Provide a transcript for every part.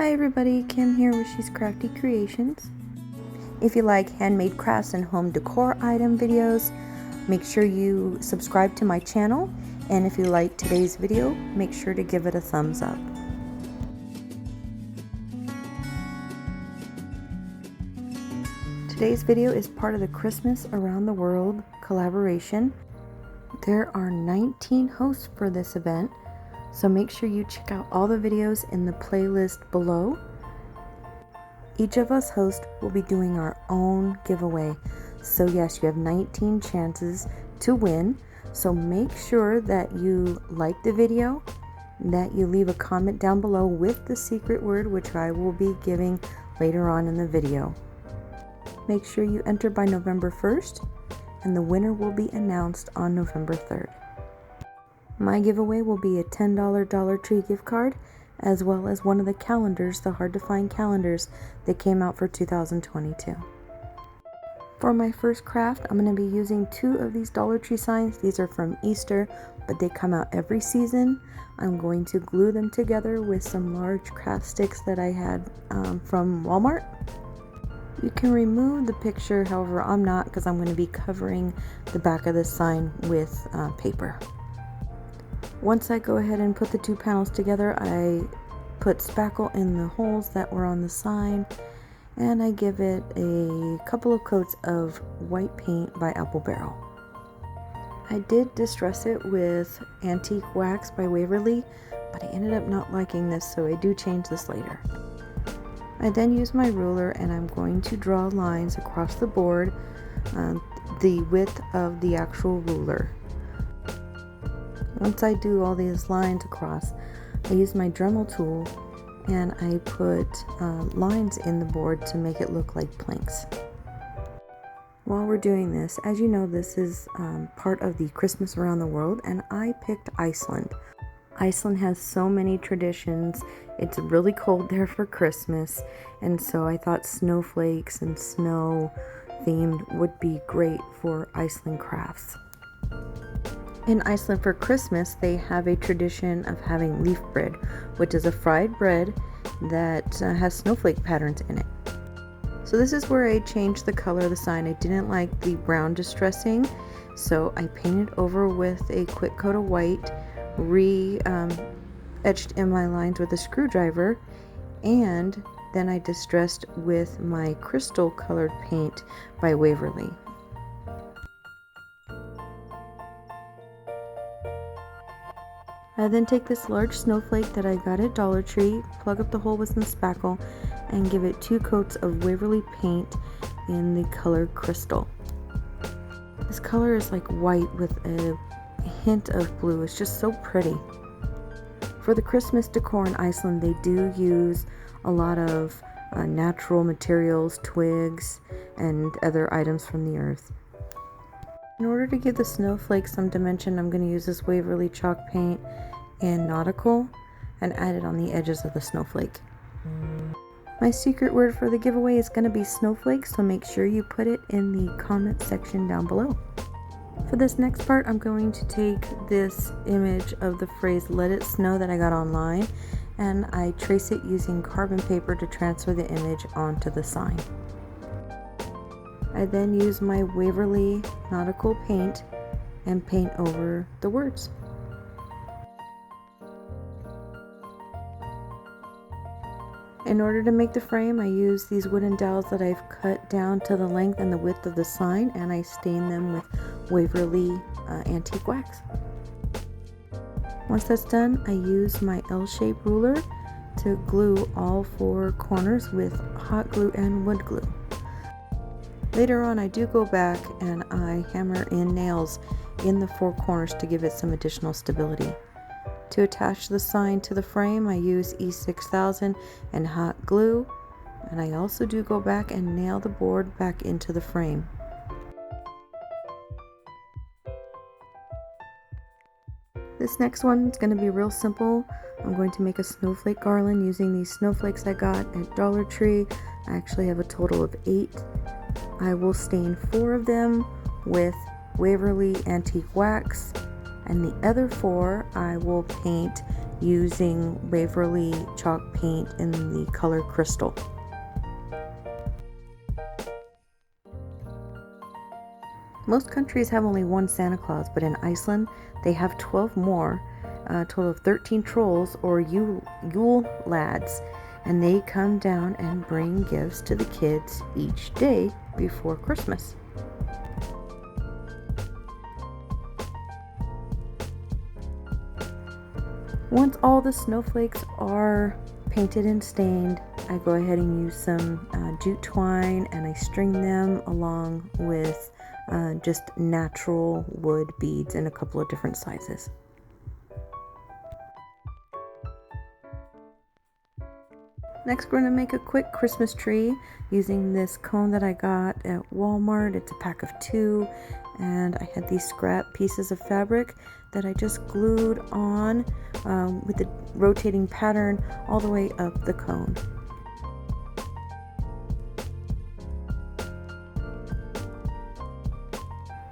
Hi everybody, Kim here with She's Crafty Creations. If you like handmade crafts and home decor item videos, make sure you subscribe to my channel, and if you like today's video, make sure to give it a thumbs up. Today's video is part of the Christmas Around the World collaboration. There are 19 hosts for this event, so make sure you check out all the videos in the playlist below. Each of us hosts will be doing our own giveaway. So yes, you have 19 chances to win. So make sure that you like the video, that you leave a comment down below with the secret word, which I will be giving later on in the video. Make sure you enter by November 1st, and the winner will be announced on November 3rd. My giveaway will be a $10 Dollartree gift card, as well as one of the calendars, the hard to find calendars that came out for 2022. For my first craft, I'm going to be using 2 of these Dollartree signs. These are from Easter, but they come out every season. I'm going to glue them together with some large craft sticks that I had from Walmart. You can remove the picture, however I'm not, because I'm going to be covering the back of this sign with paper. Once I go ahead and put the 2 panels together, I put spackle in the holes that were on the sign, and I give it a couple of coats of white paint by Apple Barrel. I did distress it with antique wax by Waverly, but I ended up not liking this, so I do change this later. I then use my ruler and I'm going to draw lines across the board, the width of the actual ruler. Once I do all these lines across, I use my Dremel tool and I put lines in the board to make it look like planks. While we're doing this, as you know, this is part of the Christmas Around the World, and I picked Iceland. Iceland has so many traditions. It's really cold there for Christmas, and so I thought snowflakes and snow themed would be great for Iceland crafts. In Iceland for Christmas, they have a tradition of having leaf bread, which is a fried bread that has snowflake patterns in it. So this is where I changed the color of the sign. I didn't like the brown distressing, so I painted over with a quick coat of white, etched in my lines with a screwdriver, and then I distressed with my crystal colored paint by Waverly. I then take this large snowflake that I got at Dollar Tree, plug up the hole with some spackle, and give it 2 coats of Waverly paint in the color crystal. This color is like white with a hint of blue. It's just so pretty. For the Christmas decor in Iceland, they do use a lot of natural materials, twigs, and other items from the earth. In order to give the snowflakes some dimension, I'm going to use this Waverly chalk paint in Nautical and add it on the edges of the snowflake. My secret word for the giveaway is going to be snowflake, so make sure you put it in the comment section down below. For this next part, I'm going to take this image of the phrase "let it snow" that I got online, and I trace it using carbon paper to transfer the image onto the sign. I then use my Waverly nautical paint and paint over the words. In order to make the frame, I use these wooden dowels that I've cut down to the length and the width of the sign, and I stain them with Waverly antique wax. Once that's done, I use my L-shaped ruler to glue all 4 corners with hot glue and wood glue. Later on, I do go back and I hammer in nails in the 4 corners to give it some additional stability. To attach the sign to the frame, I use E6000 and hot glue, and I also do go back and nail the board back into the frame. This next one is going to be real simple. I'm going to make a snowflake garland using these snowflakes I got at Dollar Tree. I actually have a total of 8. I will stain 4 of them with Waverly antique wax, and the other 4 I will paint using Waverly chalk paint in the color crystal. Most countries have only one Santa Claus, but in Iceland they have 12 more, a total of 13 trolls or Yule lads, and they come down and bring gifts to the kids each day before Christmas. Once all the snowflakes are painted and stained, I go ahead and use some jute twine and I string them along with just natural wood beads in a couple of different sizes. Next, we're going to make a quick Christmas tree using this cone that I got at Walmart. It's a pack of 2, and I had these scrap pieces of fabric that I just glued on with the rotating pattern all the way up the cone.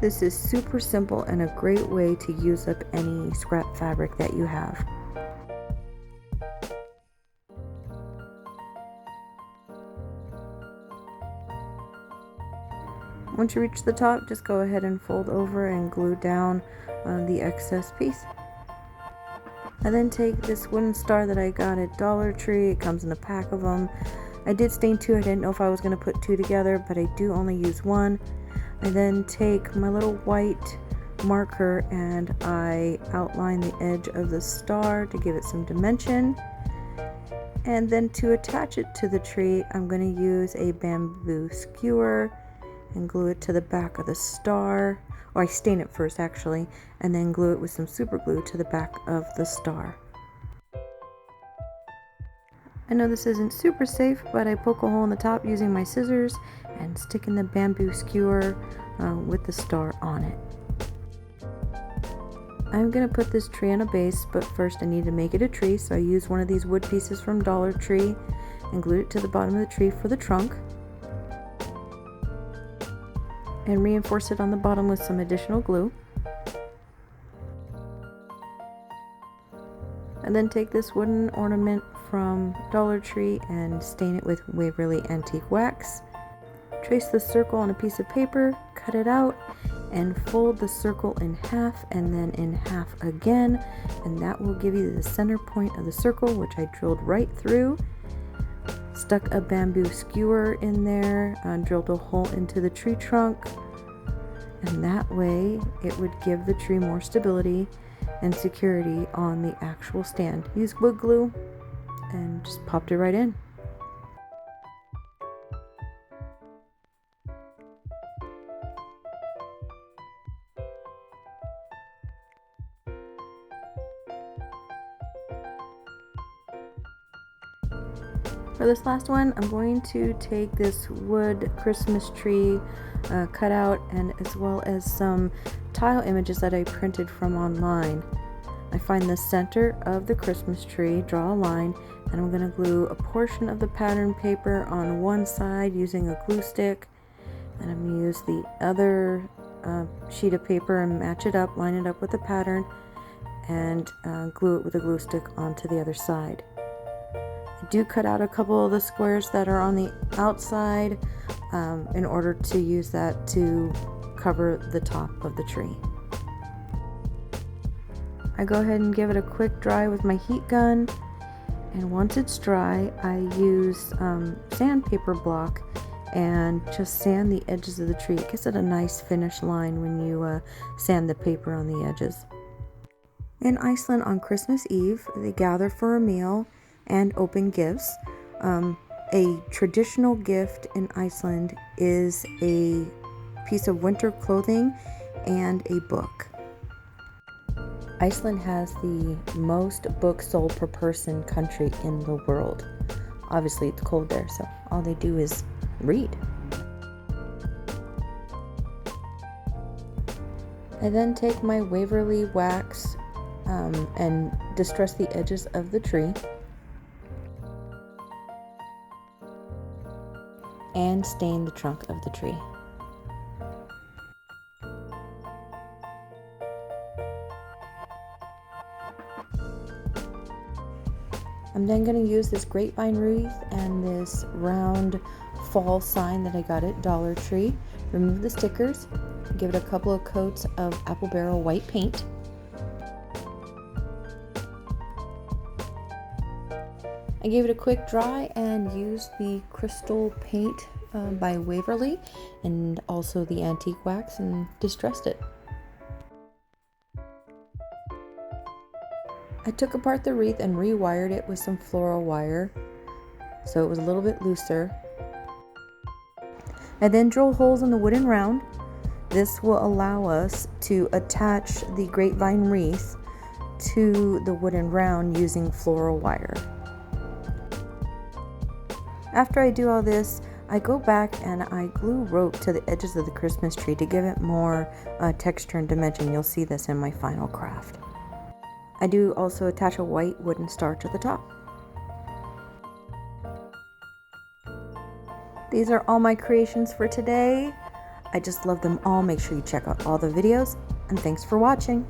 This is super simple and a great way to use up any scrap fabric that you have. Once you reach the top, just go ahead and fold over and glue down the excess piece. I then take this wooden star that I got at Dollartree. It comes in a pack of them. I did stain 2. I didn't know if I was going to put 2 together, but I do only use 1. I then take my little white marker and I outline the edge of the star to give it some dimension. And then to attach it to the tree, I'm going to use a bamboo skewer and glue it to the back of the star. Or I stain it first actually, and then glue it with some super glue to the back of the star. I know this isn't super safe, but I poke a hole in the top using my scissors and stick in the bamboo skewer with the star on it. I'm going to put this tree on a base, but first I need to make it a tree, so I used one of these wood pieces from Dollar Tree and glued it to the bottom of the tree for the trunk, and reinforce it on the bottom with some additional glue. And then take this wooden ornament from Dollar Tree and stain it with Waverly Antique Wax. Trace the circle on a piece of paper, cut it out, and fold the circle in half and then in half again, and that will give you the center point of the circle, which I drilled right through. Stuck a bamboo skewer in there, drilled a hole into the tree trunk, and that way it would give the tree more stability and security on the actual stand. Use wood glue and just popped it right in. For this last one, I'm going to take this wood Christmas tree cutout and as well as some tile images that I printed from online. I find the center of the Christmas tree, draw a line, and I'm going to glue a portion of the pattern paper on one side using a glue stick, and I'm going to use the other sheet of paper and match it up, line it up with the pattern, and glue it with a glue stick onto the other side. I do cut out a couple of the squares that are on the outside in order to use that to cover the top of the tree. I go ahead and give it a quick dry with my heat gun, and once it's dry I use sandpaper block and just sand the edges of the tree. It gives it a nice finish line when you sand the paper on the edges. In Iceland on Christmas Eve, they gather for a meal and open gifts. A traditional gift in Iceland is a piece of winter clothing and a book. Iceland has the most books sold per person country in the world. Obviously it's cold there, so all they do is read. I then take my Waverly wax and distress the edges of the tree and stain the trunk of the tree. I'm then going to use this grapevine wreath and this round fall sign that I got at Dollartree. Remove the stickers, give it a couple of coats of apple barrel white paint. I gave it a quick dry and used the crystal paint by Waverly and also the antique wax and distressed it. I took apart the wreath and rewired it with some floral wire so it was a little bit looser. I then drilled holes in the wooden round. This will allow us to attach the grapevine wreath to the wooden round using floral wire. After I do all this, I go back and I glue rope to the edges of the Christmas tree to give it more texture and dimension. You'll see this in my final craft. I do also attach a white wooden star to the top. These are all my creations for today. I just love them all. Make sure you check out all the videos, and thanks for watching.